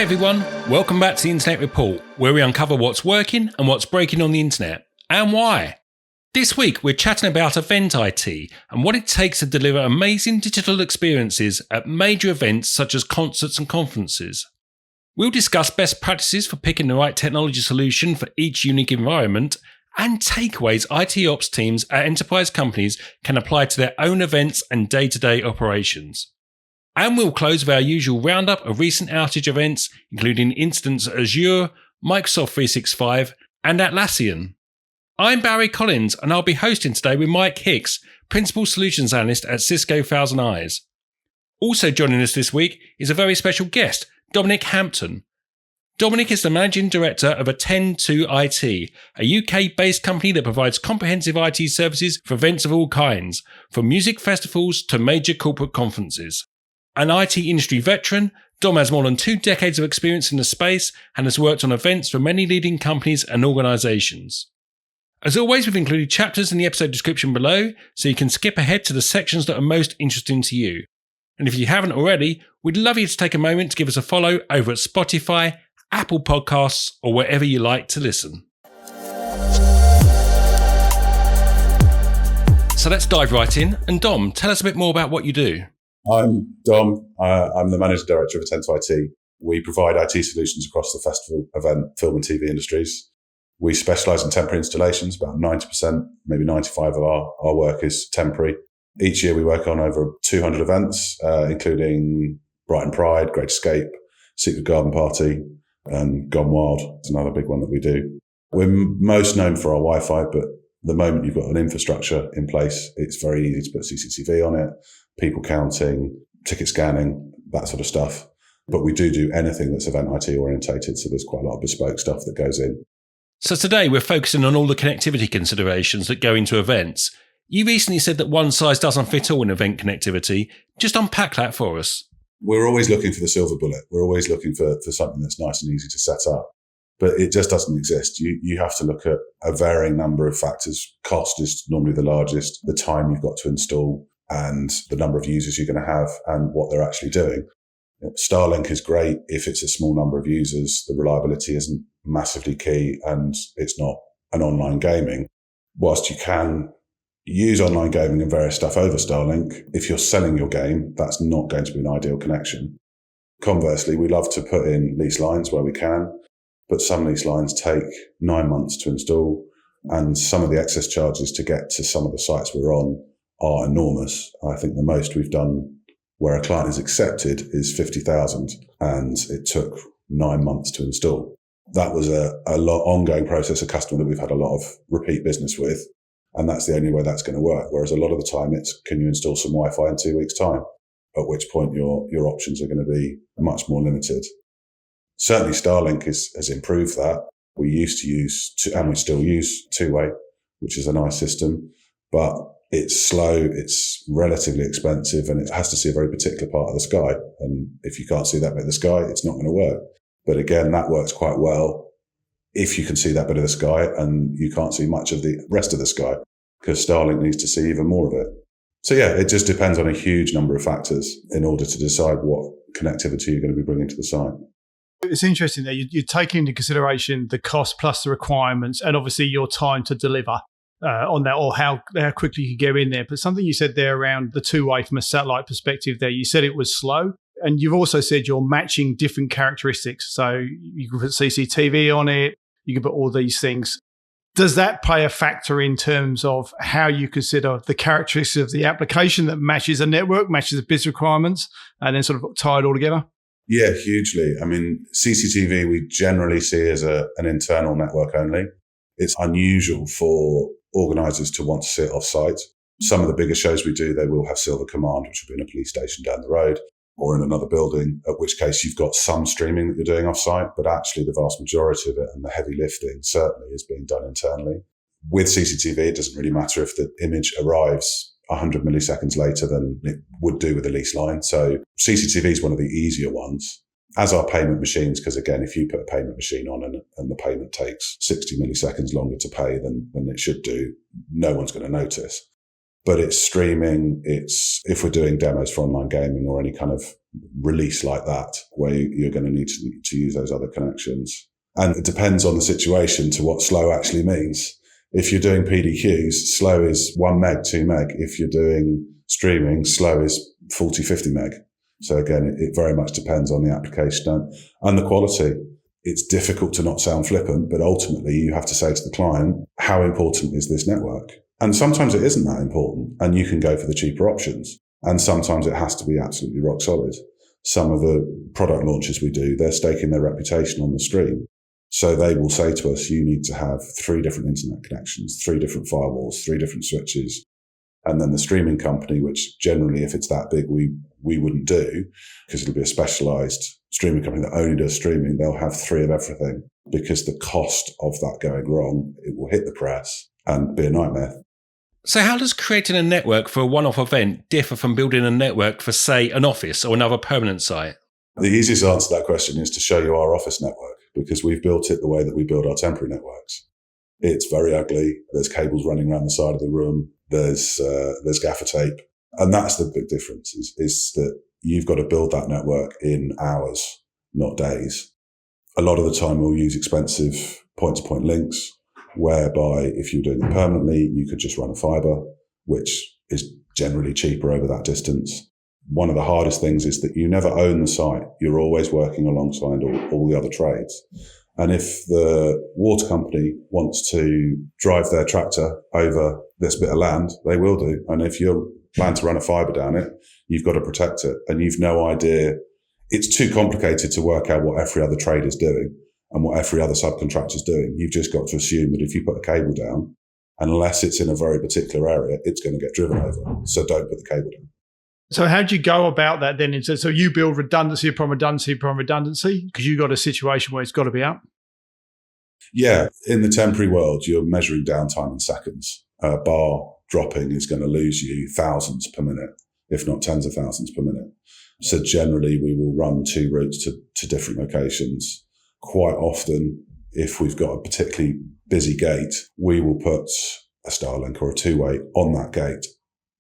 Hi everyone, welcome back to the Internet Report, where we uncover what's working and what's breaking on the internet, and why. This week we're chatting about event IT and what it takes to deliver amazing digital experiences at major events such as concerts and conferences. We'll discuss best practices for picking the right technology solution for each unique environment and takeaways ITOps teams at enterprise companies can apply to their own events and day-to-day operations. And we'll close with our usual roundup of recent outage events, including incidents at Azure, Microsoft 365, and Atlassian. I'm Barry Collins, and I'll be hosting today with Mike Hicks, Principal Solutions Analyst at Cisco Thousand Eyes. Also joining us this week is a very special guest, Dominic Hampton. Dominic is the Managing Director of Attend2IT, a UK-based company that provides comprehensive IT services for events of all kinds, from music festivals to major corporate conferences. An IT industry veteran, Dom has more than 2 decades of experience in the space and has worked on events for many leading companies and organisations. As always, we've included chapters in the episode description below, so you can skip ahead to the sections that are most interesting to you. And if you haven't already, we'd love you to take a moment to give us a follow over at Spotify, Apple Podcasts, or wherever you like to listen. So let's dive right in. And Dom, tell us a bit more about what you do. I'm Dom. I'm the Managing Director of Attend2IT. We provide IT solutions across the festival, event, film and TV industries. We specialise in temporary installations. About 90%, maybe 95% of our work is temporary. Each year we work on over 200 events, including Brighton Pride, Great Escape, Secret Garden Party, and Gone Wild. It's another big one that we do. We're most known for our Wi-Fi, but the moment you've got an infrastructure in place, it's very easy to put CCTV on it, people counting, ticket scanning, that sort of stuff. But we do anything that's event IT orientated, so there's quite a lot of bespoke stuff that goes in. So today we're focusing on all the connectivity considerations that go into events. You recently said that one size doesn't fit all in event connectivity. Just unpack that for us. We're always looking for the silver bullet. We're always looking for something that's nice and easy to set up. But it just doesn't exist. You have to look at a varying number of factors. Cost is normally the largest, the time you've got to install, and the number of users you're going to have and what they're actually doing. Starlink is great if it's a small number of users. The reliability isn't massively key and it's not an online gaming. Whilst you can use online gaming and various stuff over Starlink, if you're selling your game, that's not going to be an ideal connection. Conversely, we love to put in lease lines where we can, but some lease lines take 9 months to install, and some of the excess charges to get to some of the sites we're on are enormous. I think the most we've done where a client is accepted is 50,000, and it took 9 months to install. That was a lot ongoing process, a customer that we've had a lot of repeat business with, and that's the only way that's going to work. Whereas a lot of the time it's, can you install some Wi-Fi in 2 weeks' time? At which point your options are going to be much more limited. Certainly Starlink has improved that. We used to use, and we still use two-way, which is a nice system, but it's slow, it's relatively expensive, and it has to see a very particular part of the sky. And if you can't see that bit of the sky, it's not going to work. But again, that works quite well if you can see that bit of the sky and you can't see much of the rest of the sky, because Starlink needs to see even more of it. So yeah, it just depends on a huge number of factors in order to decide what connectivity you're going to be bringing to the site. It's interesting that you're taking into consideration the cost plus the requirements and obviously your time to deliver on that, or how quickly you can get in there. But something you said there around the two-way from a satellite perspective there, you said it was slow. And you've also said you're matching different characteristics. So you can put CCTV on it, you can put all these things. Does that play a factor in terms of how you consider the characteristics of the application that matches a network, matches the business requirements, and then sort of tie it all together? Yeah, hugely. I mean, CCTV we generally see as an internal network only. It's unusual for organisers to want to see it off-site. Some of the bigger shows we do, they will have Silver Command, which will be in a police station down the road or in another building, at which case you've got some streaming that you're doing off-site, but actually the vast majority of it and the heavy lifting certainly is being done internally. With CCTV, it doesn't really matter if the image arrives 100 milliseconds later than it would do with a lease line. So CCTV is one of the easier ones, as are payment machines, because again, if you put a payment machine on and the payment takes 60 milliseconds longer to pay than it should do, no one's going to notice. But it's streaming, it's if we're doing demos for online gaming or any kind of release like that where you're going to need to use those other connections. And it depends on the situation to what slow actually means. If you're doing PDQs, slow is 1 meg, 2 meg. If you're doing streaming, slow is 40, 50 meg. So again, it very much depends on the application and the quality. It's difficult to not sound flippant, but ultimately you have to say to the client, how important is this network? And sometimes it isn't that important and you can go for the cheaper options. And sometimes it has to be absolutely rock solid. Some of the product launches we do, they're staking their reputation on the stream. So they will say to us, you need to have 3 different internet connections, 3 different firewalls, 3 different switches. And then the streaming company, which generally, if it's that big, we wouldn't do, because it'll be a specialized streaming company that only does streaming. They'll have 3 of everything, because the cost of that going wrong, it will hit the press and be a nightmare. So how does creating a network for a one-off event differ from building a network for, say, an office or another permanent site? The easiest answer to that question is to show you our office network, because we've built it the way that we build our temporary networks. It's very ugly. There's cables running around the side of the room. There's gaffer tape. And that's the big difference is that you've got to build that network in hours, not days. A lot of the time we'll use expensive point-to-point links, whereby if you're doing it permanently, you could just run a fiber, which is generally cheaper over that distance. One of the hardest things is that you never own the site. You're always working alongside all the other trades. And if the water company wants to drive their tractor over this bit of land, they will do. And if you plan to run a fibre down it, you've got to protect it. And you've no idea. It's too complicated to work out what every other trade is doing and what every other subcontractor is doing. You've just got to assume that if you put a cable down, unless it's in a very particular area, it's going to get driven over. So don't put the cable down. So how do you go about that then? So you build redundancy upon redundancy upon redundancy because you've got a situation where it's got to be up? Yeah. In the temporary world, you're measuring downtime in seconds. A bar dropping is going to lose you thousands per minute, if not tens of thousands per minute. So generally, we will run 2 routes to different locations. Quite often, if we've got a particularly busy gate, we will put a Starlink or a 2-way on that gate,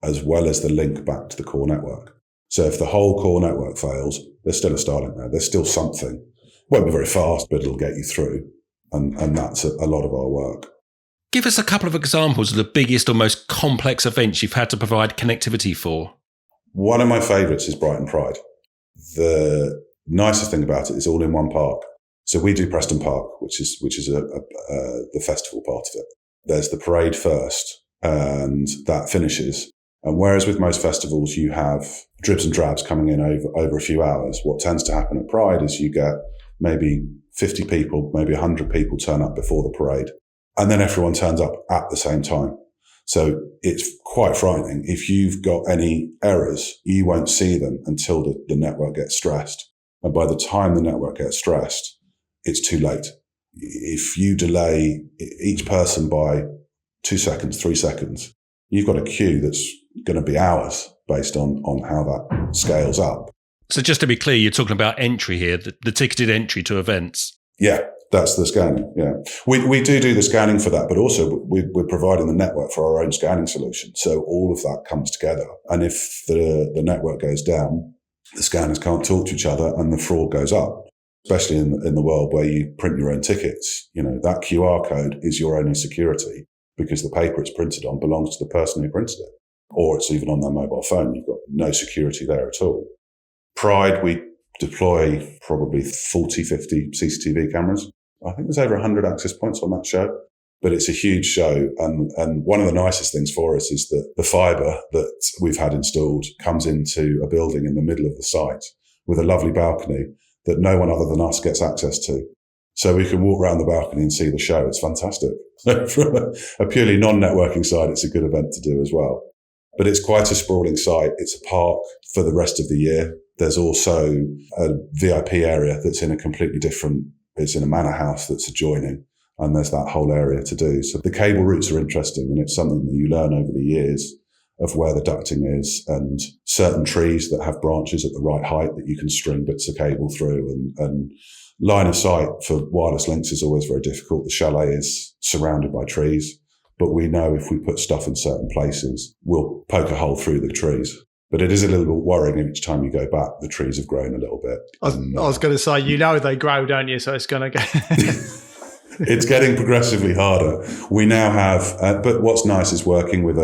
as well as the link back to the core network. So if the whole core network fails, there's still a Starlink there. There's still something. Won't be very fast, but it'll get you through. And that's a lot of our work. Give us a couple of examples of the biggest or most complex events you've had to provide connectivity for. One of my favourites is Brighton Pride. The nicest thing about it is all in one park. So we do Preston Park, which is the festival part of it. There's the parade first, and that finishes. And whereas with most festivals, you have dribs and drabs coming in over a few hours, what tends to happen at Pride is you get maybe 50 people, maybe 100 people turn up before the parade. And then everyone turns up at the same time. So it's quite frightening. If you've got any errors, you won't see them until the network gets stressed. And by the time the network gets stressed, it's too late. If you delay each person by 2 seconds, 3 seconds, you've got a queue that's going to be hours based on how that scales up. So just to be clear, you're talking about entry here, the ticketed entry to events. Yeah, that's the scanning. Yeah, we do the scanning for that, but also we're providing the network for our own scanning solution. So all of that comes together. And if the network goes down, the scanners can't talk to each other and the fraud goes up, especially in the world where you print your own tickets. You know, that QR code is your only security because the paper it's printed on belongs to the person who printed it, or it's even on their mobile phone. You've got no security there at all. Pride, we deploy probably 40, 50 CCTV cameras. I think there's over 100 access points on that show, but it's a huge show. And one of the nicest things for us is that the fibre that we've had installed comes into a building in the middle of the site with a lovely balcony that no one other than us gets access to. So we can walk around the balcony and see the show. It's fantastic. From a purely non-networking side, it's a good event to do as well. But it's quite a sprawling site. It's a park for the rest of the year. There's also a VIP area that's in a completely different, it's in a manor house that's adjoining, and there's that whole area to do. So the cable routes are interesting, and it's something that you learn over the years of where the ducting is, and certain trees that have branches at the right height that you can string bits of cable through, and line of sight for wireless links is always very difficult. The chalet is surrounded by trees, but we know if we put stuff in certain places, we'll poke a hole through the trees. But it is a little bit worrying each time you go back. The trees have grown a little bit. I was going to say, they grow, don't you? So it's going to go. It's getting progressively harder. We now have, but what's nice is working with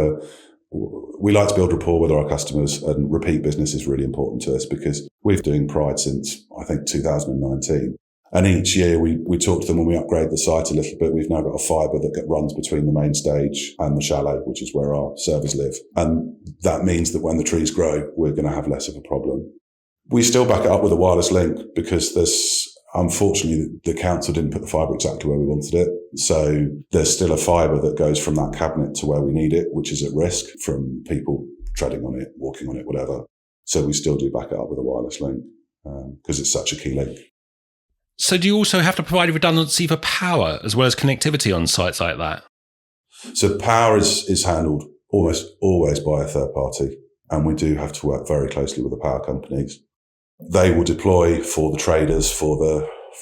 we like to build rapport with our customers, and repeat business is really important to us because we've been doing Pride since, I think, 2019. And each year we talk to them when we upgrade the site a little bit. We've now got a fibre that runs between the main stage and the chalet, which is where our servers live. And that means that when the trees grow, we're going to have less of a problem. We still back it up with a wireless link because unfortunately, the council didn't put the fibre exactly where we wanted it. So there's still a fibre that goes from that cabinet to where we need it, which is at risk from people treading on it, walking on it, whatever. So we still do back it up with a wireless link because it's such a key link. So do you also have to provide redundancy for power as well as connectivity on sites like that? So power is handled almost always by a third party, and we do have to work very closely with the power companies. They will deploy for the traders for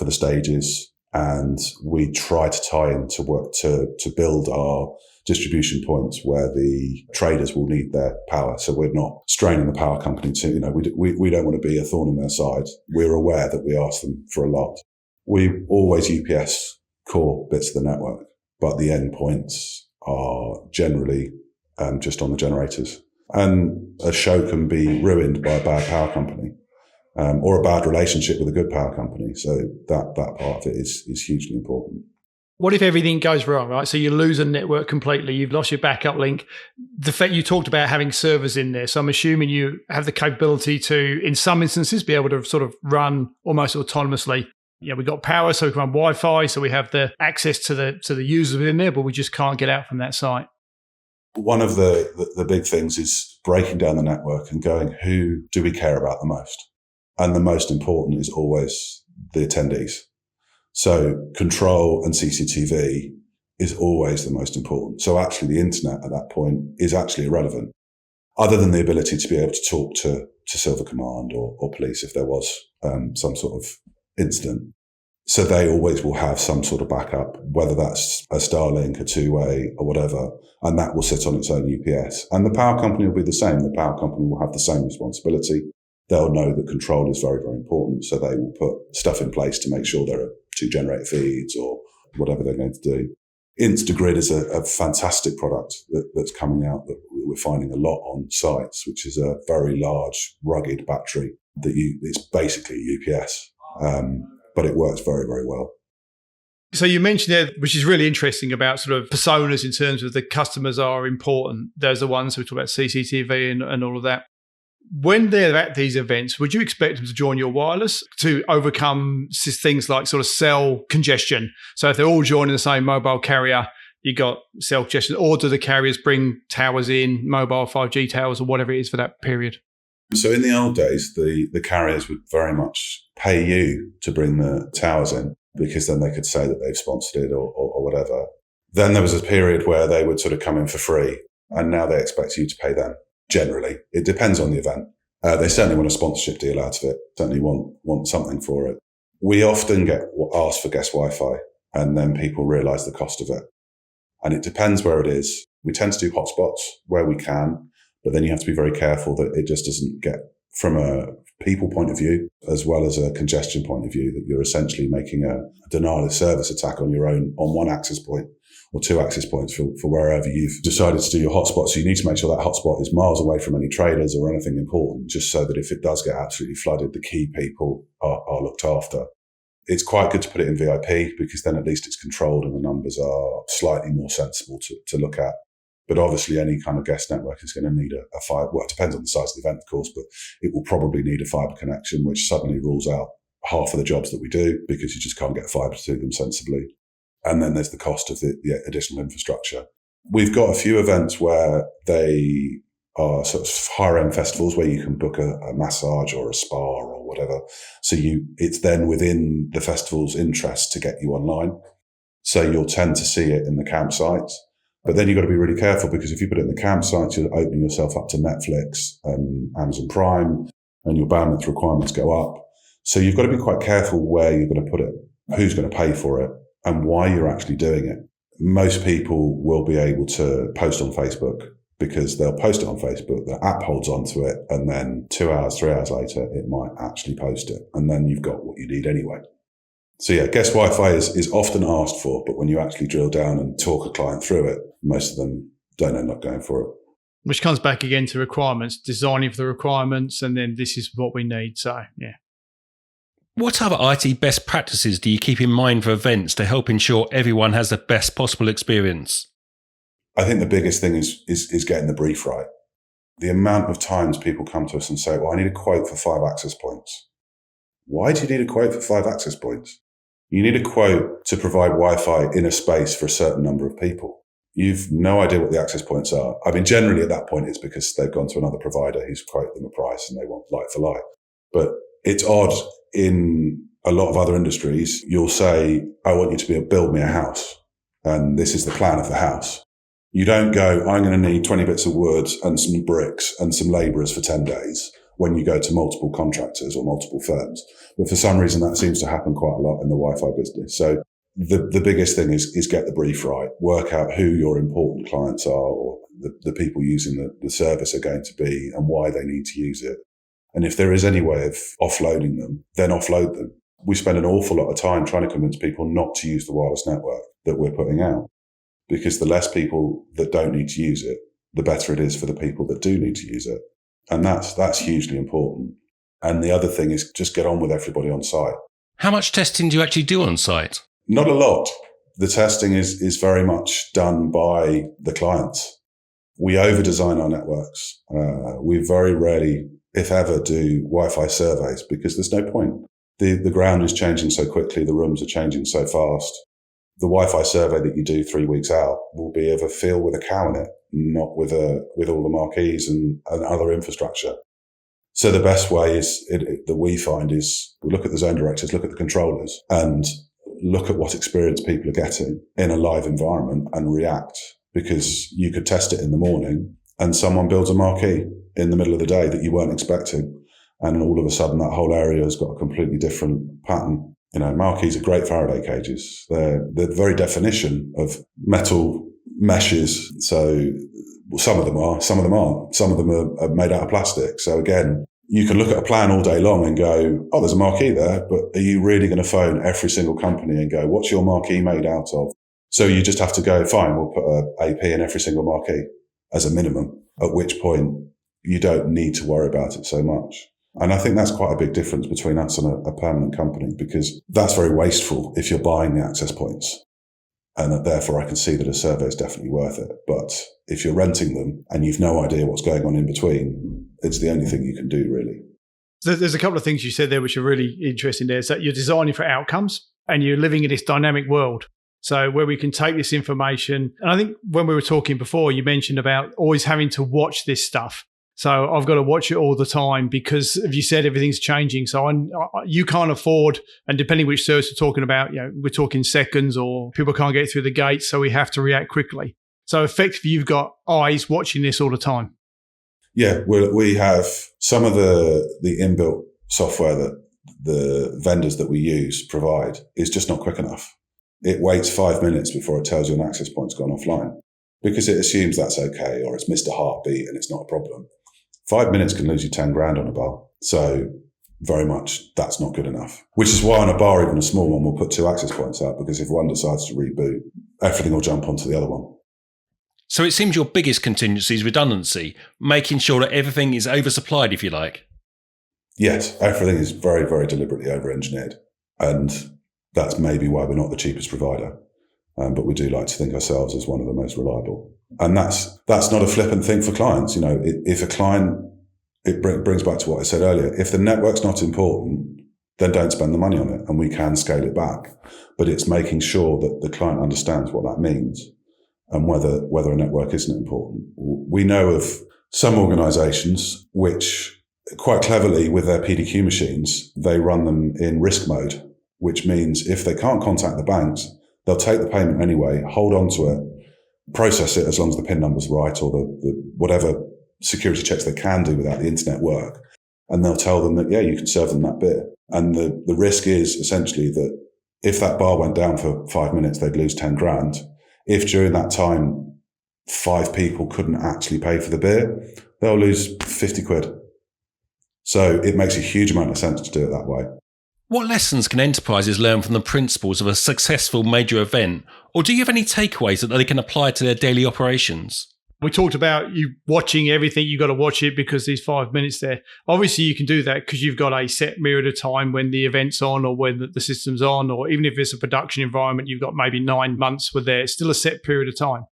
the stages, and we try to tie into work to build our distribution points where the traders will need their power. So we're not straining the power company to, we don't want to be a thorn in their side. We're aware that we ask them for a lot. We always UPS core bits of the network, but the endpoints are generally just on the generators. And a show can be ruined by a bad power company. Or a bad relationship with a good power company. So that part of it is hugely important. What if everything goes wrong, right? So you lose a network completely, you've lost your backup link. The fact you talked about having servers in there, so I'm assuming you have the capability to, in some instances, be able to sort of run almost autonomously. We've got power, so we can run Wi-Fi, so we have the access to the users within there, but we just can't get out from that site. One of the big things is breaking down the network and going, who do we care about the most? And the most important is always the attendees. So control and CCTV is always the most important. So actually the internet at that point is actually irrelevant, other than the ability to be able to talk to Silver Command or police if there was some sort of incident. So they always will have some sort of backup, whether that's a Starlink, a two-way or whatever, and that will sit on its own UPS. And the power company will be the same. The power company will have the same responsibility. They'll know that control is very, very important. So they will put stuff in place to make sure there are 2 generator feeds or whatever they're going to do. InstaGrid is a fantastic product that's coming out that we're finding a lot on sites, which is a very large, rugged battery it's basically UPS, but it works very, very well. So you mentioned there, which is really interesting about sort of personas in terms of the customers are important. Those are the ones we talk about CCTV and all of that. When they're at these events, would you expect them to join your wireless to overcome things like sort of cell congestion? So if they're all joining the same mobile carrier, you got cell congestion, or do the carriers bring towers in, mobile 5G towers or whatever it is for that period? So in the old days, the carriers would very much pay you to bring the towers in because then they could say that they've sponsored it or whatever. Then there was a period where they would sort of come in for free, and now they expect you to pay them. Generally, it depends on the event. They certainly want a sponsorship deal out of it, certainly want something for it. We often get asked for guest Wi-Fi, and then people realise the cost of it. And it depends where it is. We tend to do hotspots where we can, but then you have to be very careful that it just doesn't get, from a people point of view, as well as a congestion point of view, that you're essentially making a denial of service attack on your own, on one access point or 2 access points for wherever you've decided to do your hotspot. So you need to make sure that hotspot is miles away from any traders or anything important, just so that if it does get absolutely flooded, the key people are looked after. It's quite good to put it in VIP because then at least it's controlled and the numbers are slightly more sensible to look at. But obviously any kind of guest network is going to need a fibre. Well, it depends on the size of the event, of course, but it will probably need a fibre connection, which suddenly rules out half of the jobs that we do because you just can't get fibre to them sensibly. And then there's the cost of the additional infrastructure. We've got a few events where they are sort of higher end festivals where you can book a massage or a spa or whatever. So it's then within the festival's interest to get you online. So you'll tend to see it in the campsites. But then you've got to be really careful because if you put it in the campsites, you're opening yourself up to Netflix and Amazon Prime, and your bandwidth requirements go up. So you've got to be quite careful where you're going to put it, who's going to pay for it, and why you're actually doing it. Most people will be able to post on Facebook because they'll post it on Facebook, the app holds onto it, and then 2 hours, 3 hours later, it might actually post it. And then you've got what you need anyway. So yeah, guest Wi-Fi is often asked for, but when you actually drill down and talk a client through it, most of them don't end up going for it. Which comes back again to requirements, designing for the requirements, and then this is what we need. So yeah. What other IT best practices do you keep in mind for events to help ensure everyone has the best possible experience? I think the biggest thing is getting the brief right. The amount of times people come to us and say, well, I need a quote for 5 access points. Why do you need a quote for 5 access points? You need a quote to provide Wi-Fi in a space for a certain number of people. You've no idea what the access points are. I mean, generally at that point, it's because they've gone to another provider who's quoted them a price and they want like for like. But it's odd. In a lot of other industries, you'll say, I want you to build me a house. And this is the plan of the house. You don't go, I'm going to need 20 bits of wood and some bricks and some labourers for 10 days when you go to multiple contractors or multiple firms. But for some reason, that seems to happen quite a lot in the Wi-Fi business. So the biggest thing is get the brief right, work out who your important clients are or the people using the service are going to be and why they need to use it. And if there is any way of offloading them, then offload them. We spend an awful lot of time trying to convince people not to use the wireless network that we're putting out, because the less people that don't need to use it, the better it is for the people that do need to use it. And that's hugely important. And the other thing is just get on with everybody on site. How much testing do you actually do on site? Not a lot. The testing is very much done by the clients. We over-design our networks. We very rarely, if ever, do Wi-Fi surveys because there's no point. The ground is changing so quickly. The rooms are changing so fast. The Wi-Fi survey that you do 3 weeks out will be of a field with a cow in it, not with all the marquees and other infrastructure. So the best way that we find is we look at the zone directors, look at the controllers, and look at what experience people are getting in a live environment and react. Because you could test it in the morning and someone builds a marquee in the middle of the day that you weren't expecting. And all of a sudden that whole area has got a completely different pattern. You know, marquees are great Faraday cages. They're the very definition of metal meshes. So some of them are, some of them aren't. Some of them are made out of plastic. So again, you can look at a plan all day long and go, oh, there's a marquee there, but are you really going to phone every single company and go, what's your marquee made out of? So you just have to go, fine, we'll put a AP in every single marquee as a minimum, at which point you don't need to worry about it so much. And I think that's quite a big difference between us and a permanent company, because that's very wasteful if you're buying the access points. And therefore I can see that a survey is definitely worth it. But if you're renting them and you've no idea what's going on in between, it's the only thing you can do, really. There's a couple of things you said there which are really interesting there. So you're designing for outcomes and you're living in this dynamic world. So where we can take this information, and I think when we were talking before, you mentioned about always having to watch this stuff. So I've got to watch it all the time because, as you said, everything's changing. So you can't afford, and depending which service we're talking about, we're talking seconds or people can't get through the gates, so we have to react quickly. So effectively, you've got eyes watching this all the time. Yeah, we have some of the inbuilt software that the vendors that we use provide is just not quick enough. It waits 5 minutes before it tells you an access point's gone offline because it assumes that's okay or it's missed a heartbeat and it's not a problem. 5 minutes can lose you 10 grand on a bar. So very much that's not good enough, which is why on a bar, even a small one, we'll put 2 access points out because if one decides to reboot, everything will jump onto the other one. So it seems your biggest contingency is redundancy, making sure that everything is oversupplied, if you like. Yes, everything is very, very deliberately over-engineered. And that's maybe why we're not the cheapest provider. But we do like to think ourselves as one of the most reliable. And that's not a flippant thing for clients. You know, if a client, it brings back to what I said earlier. If the network's not important, then don't spend the money on it and we can scale it back. But it's making sure that the client understands what that means and whether a network isn't important. We know of some organizations which quite cleverly with their PDQ machines, they run them in risk mode, which means if they can't contact the banks, they'll take the payment anyway, hold on to it, process it as long as the PIN number's right or the whatever security checks they can do without the internet work. And they'll tell them that, yeah, you can serve them that bit. And the risk is essentially that if that bar went down for 5 minutes, they'd lose 10 grand. If during that time 5 people couldn't actually pay for the beer, they'll lose 50 quid. So it makes a huge amount of sense to do it that way. What lessons can enterprises learn from the principles of a successful major event? Or do you have any takeaways that they can apply to their daily operations? We talked about you watching everything. You've got to watch it because there's 5 minutes there. Obviously, you can do that because you've got a set period of time when the event's on or when the system's on, or even if it's a production environment, you've got maybe 9 months where there's still a set period of time.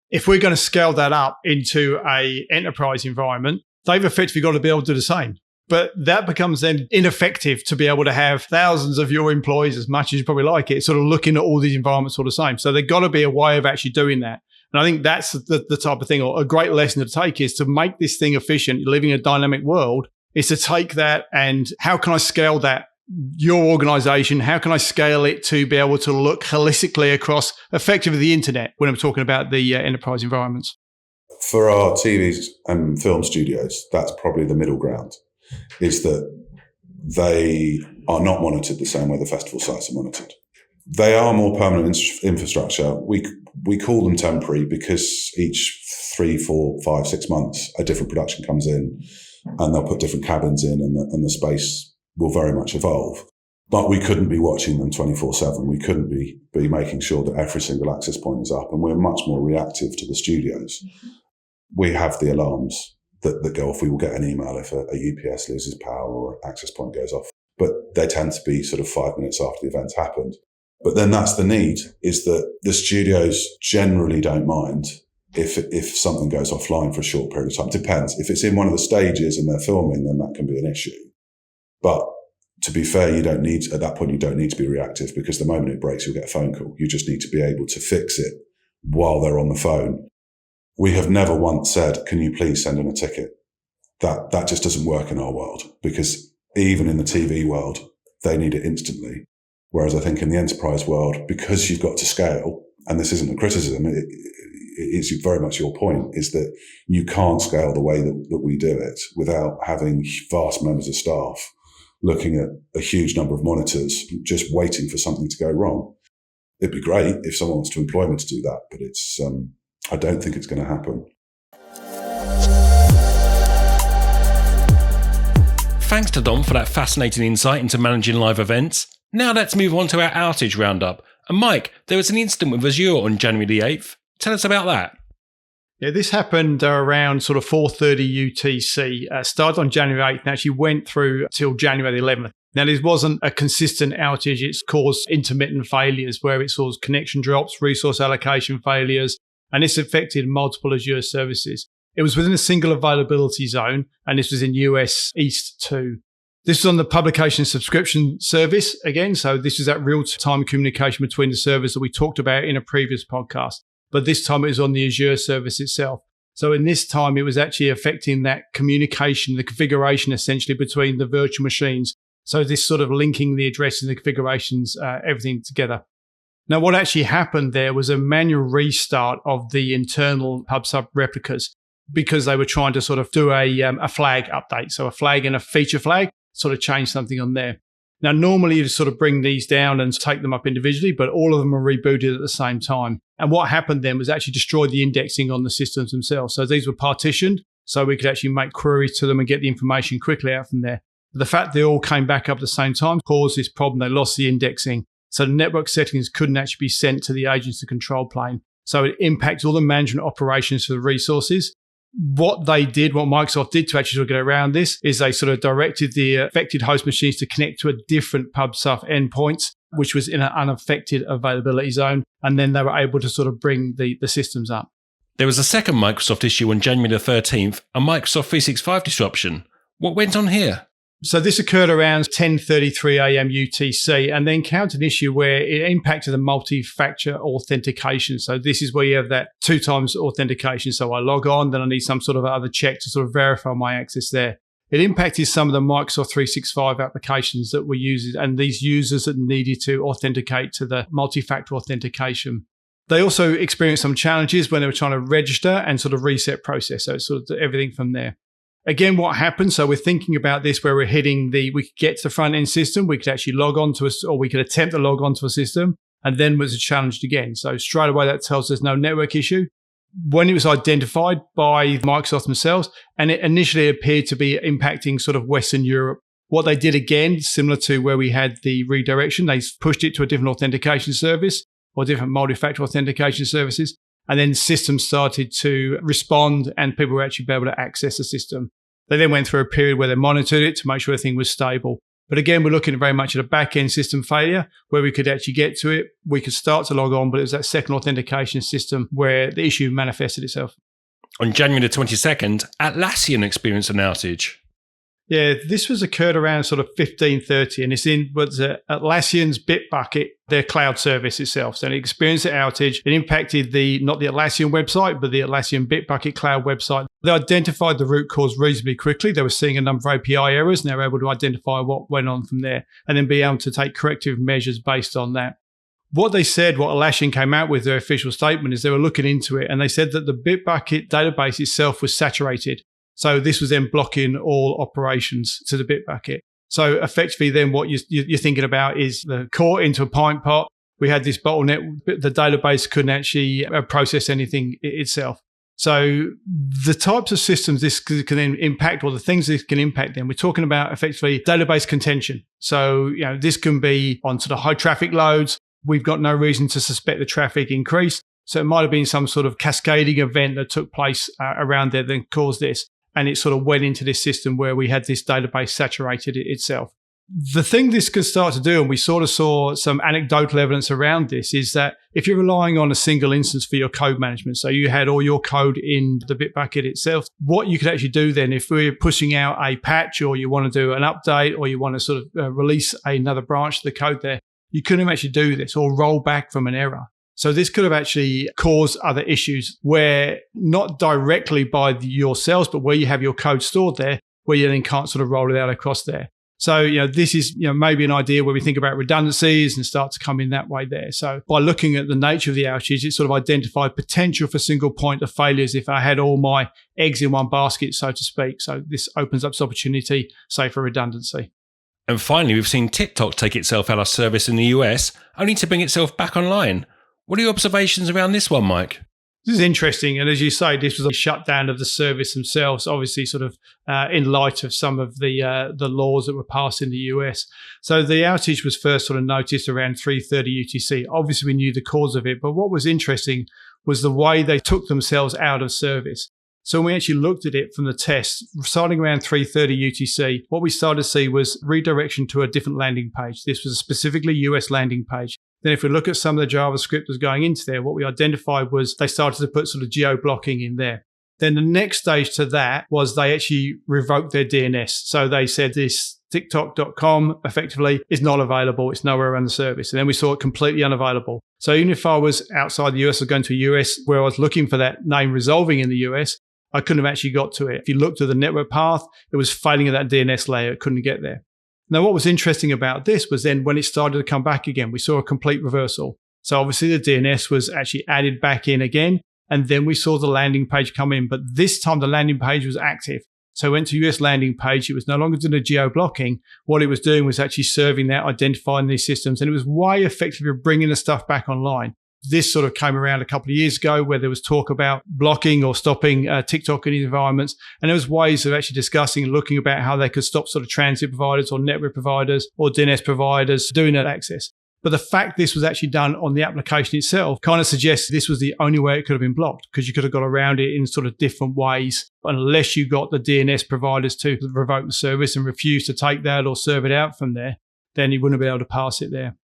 If we're going to scale that up into a enterprise environment, they've effectively got to be able to do the same. But that becomes then ineffective to be able to have thousands of your employees, as much as you probably like it, sort of looking at all these environments all the same. So there's got to be a way of actually doing that. And I think that's the type of thing, or a great lesson to take, is to make this thing efficient. Living in a dynamic world is to take that and how can I scale that? Your organization, how can I scale it to be able to look holistically across effectively the internet when I'm talking about the enterprise environments? For our TVs and film studios, that's probably the middle ground, is that they are not monitored the same way the festival sites are monitored. They are more permanent infrastructure. We call them temporary because each 3, 4, 5, 6 months, a different production comes in and they'll put different cabins in and the space will very much evolve. But we couldn't be watching them 24/7. We couldn't be making sure that every single access point is up. And we're much more reactive to the studios. We have the alarms that go off. We will get an email if a UPS loses power or an access point goes off. But they tend to be sort of 5 minutes after the event's happened. But then that's the need, is that the studios generally don't mind if something goes offline for a short period of time. Depends. If it's in one of the stages and they're filming, then that can be an issue. But to be fair, at that point, you don't need to be reactive, because the moment it breaks, you'll get a phone call. You just need to be able to fix it while they're on the phone. We have never once said, can you please send in a ticket? That just doesn't work in our world, because even in the TV world, they need it instantly. Whereas I think in the enterprise world, because you've got to scale, and this isn't a criticism, it is very much your point, is that you can't scale the way that we do it without having vast members of staff looking at a huge number of monitors, just waiting for something to go wrong. It'd be great if someone wants to employ me to do that, but I don't think it's going to happen. Thanks to Dom for that fascinating insight into managing live events. Now let's move on to our outage roundup. And Mike, there was an incident with Azure on January the 8th. Tell us about that. Yeah, this happened around sort of 4:30 UTC. Started on January 8th and actually went through till January the 11th. Now, this wasn't a consistent outage. It's caused intermittent failures where it caused connection drops, resource allocation failures, and this affected multiple Azure services. It was within a single availability zone, and this was in US East 2. This was on the publication subscription service again. So this is that real-time communication between the servers that we talked about in a previous podcast. But this time it was on the Azure service itself. So in this time, it was actually affecting that communication, the configuration essentially between the virtual machines. So this sort of linking the addresses and the configurations, everything together. Now, what actually happened there was a manual restart of the internal PubSub replicas because they were trying to sort of do a flag update. So a flag and a feature flag, sort of change something on there. Now, normally you sort of bring these down and take them up individually, but all of them are rebooted at the same time. And what happened then was actually destroy the indexing on the systems themselves. So these were partitioned, so we could actually make queries to them and get the information quickly out from there. But the fact they all came back up at the same time caused this problem. They lost the indexing. So the network settings couldn't actually be sent to the agency control plane. So it impacted all the management operations for the resources. What Microsoft did to actually sort of get around this is they sort of directed the affected host machines to connect to a different PubSub endpoints, which was in an unaffected availability zone. And then they were able to sort of bring the systems up. There was a second Microsoft issue on January the 13th, a Microsoft 365 disruption. What went on here? So this occurred around 10:33 a.m. UTC, and then encountered an issue where it impacted the multi-factor authentication. So this is where you have that 2 times authentication. So I log on, then I need some sort of other check to sort of verify my access there. It impacted some of the Microsoft 365 applications that were used, and these users that needed to authenticate to the multi-factor authentication. They also experienced some challenges when they were trying to register and sort of reset process. So it's sort of everything from there. Again, what happened? So we're thinking about this where we could get to the front end system, we could actually log on to us, or we could attempt to log on to a system, and then was challenged again. So straight away that tells us no network issue. when it was identified by Microsoft themselves, and it initially appeared to be impacting sort of Western Europe. What they did again, similar to where we had the redirection, they pushed it to a different authentication service or different multi-factor authentication services. And then systems started to respond and people were actually able to access the system. They then went through a period where they monitored it to make sure everything was stable. But again, we're looking very much at a back-end system failure where we could actually get to it. We could start to log on, but it was that second authentication system where the issue manifested itself. On January the 22nd, Atlassian experienced an outage. Yeah, this was occurred around sort of 15:30, and it's in Atlassian's Bitbucket, their cloud service itself. So it experienced an outage. It impacted not the Atlassian website, but the Atlassian Bitbucket Cloud website. They identified the root cause reasonably quickly. They were seeing a number of API errors, and they were able to identify what went on from there, and then be able to take corrective measures based on that. What they said, what Atlassian came out with, their official statement, is they were looking into it, and they said that the Bitbucket database itself was saturated. So this was then blocking all operations to the Bitbucket. So effectively then what you're thinking about is the caught into a pint pot. We had this bottleneck. The database couldn't actually process anything itself. So the types of systems this can then impact, or the things this can impact then, we're talking about effectively database contention. So, this can be on sort of high traffic loads. We've got no reason to suspect the traffic increased. So it might have been some sort of cascading event that took place around there that caused this. And it sort of went into this system where we had this database saturated itself. The thing this could start to do, and we sort of saw some anecdotal evidence around this, is that if you're relying on a single instance for your code management, so you had all your code in the Bitbucket itself, what you could actually do then, if we're pushing out a patch or you want to do an update or you want to sort of release another branch of the code there, you couldn't actually do this or roll back from an error. So this could have actually caused other issues where not directly by yourselves, but where you have your code stored there, where you then can't sort of roll it out across there. So, this is, maybe an idea where we think about redundancies and start to come in that way there. So by looking at the nature of the outage, it sort of identified potential for single point of failures if I had all my eggs in one basket, so to speak. So this opens up this opportunity, say, for redundancy. And finally, we've seen TikTok take itself out of service in the US, only to bring itself back online. What are your observations around this one, Mike? This is interesting. And as you say, this was a shutdown of the service themselves, obviously sort of in light of some of the laws that were passed in the US. So the outage was first sort of noticed around 3:30 UTC. Obviously, we knew the cause of it. But what was interesting was the way they took themselves out of service. So when we actually looked at it from the test, starting around 3:30 UTC, what we started to see was redirection to a different landing page. This was a specifically US landing page. Then if we look at some of the JavaScript that was going into there, what we identified was they started to put sort of geo-blocking in there. Then the next stage to that was they actually revoked their DNS. So they said this TikTok.com effectively is not available. It's nowhere around the service. And then we saw it completely unavailable. So even if I was outside the US or going to a US where I was looking for that name resolving in the US, I couldn't have actually got to it. If you looked at the network path, it was failing at that DNS layer. It couldn't get there. Now, what was interesting about this was then when it started to come back again, we saw a complete reversal. So obviously the DNS was actually added back in again, and then we saw the landing page come in. But this time the landing page was active. So it went to US landing page. It was no longer doing the geo-blocking. What it was doing was actually serving that, identifying these systems, and it was way effective at bringing the stuff back online. This sort of came around a couple of years ago where there was talk about blocking or stopping TikTok in environments. And there was ways of actually discussing and looking about how they could stop sort of transit providers or network providers or DNS providers doing that access. But the fact this was actually done on the application itself kind of suggests this was the only way it could have been blocked, because you could have got around it in sort of different ways. Unless you got the DNS providers to revoke the service and refuse to take that or serve it out from there, then you wouldn't be able to pass it there.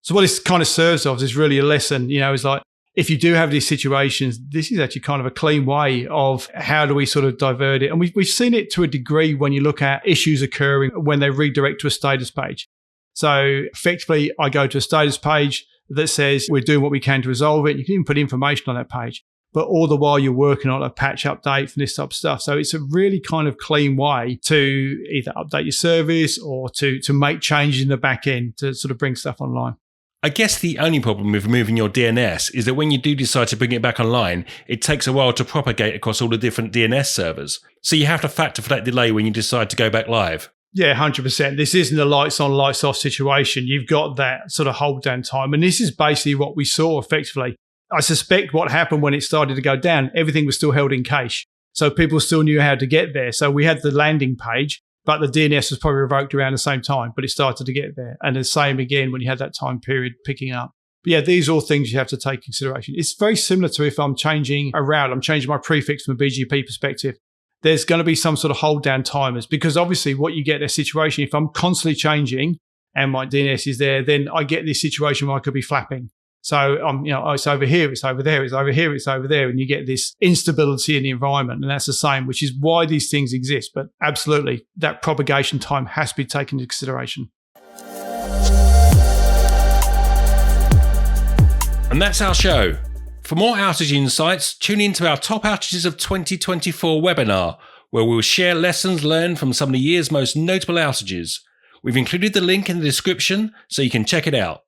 So what this kind of serves of is really a lesson, is like, if you do have these situations, this is actually kind of a clean way of how do we sort of divert it. And we've seen it to a degree when you look at issues occurring when they redirect to a status page. So effectively, I go to a status page that says we're doing what we can to resolve it. You can even put information on that page, but all the while you're working on a patch update for this type of stuff. So it's a really kind of clean way to either update your service or to make changes in the back end to sort of bring stuff online. I guess the only problem with removing your DNS is that when you do decide to bring it back online, it takes a while to propagate across all the different DNS servers. So you have to factor for that delay when you decide to go back live. Yeah, 100%. This isn't a lights on, lights off situation. You've got that sort of hold down time. And this is basically what we saw effectively. I suspect what happened when it started to go down, everything was still held in cache. So people still knew how to get there. So we had the landing page, but the DNS was probably revoked around the same time, but it started to get there. And the same again when you had that time period picking up. But yeah, these are all things you have to take into consideration. It's very similar to if I'm changing a route, I'm changing my prefix from a BGP perspective. There's going to be some sort of hold down timers because obviously what you get in a situation, if I'm constantly changing and my DNS is there, then I get this situation where I could be flapping. So it's over here, it's over there, it's over here, it's over there. And you get this instability in the environment. And that's the same, which is why these things exist. But absolutely, that propagation time has to be taken into consideration. And that's our show. For more outage insights, tune in to our Top Outages of 2024 webinar, where we'll share lessons learned from some of the year's most notable outages. We've included the link in the description so you can check it out.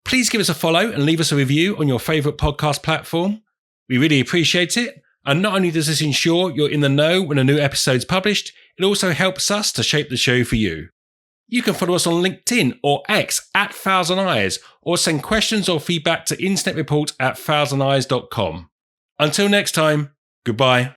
Please give us a follow and leave us a review on your favourite podcast platform. We really appreciate it. And not only does this ensure you're in the know when a new episode's published, it also helps us to shape the show for you. You can follow us on LinkedIn or X @thousandeyes, or send questions or feedback to internetreport@thousandeyes.com. Until next time, goodbye.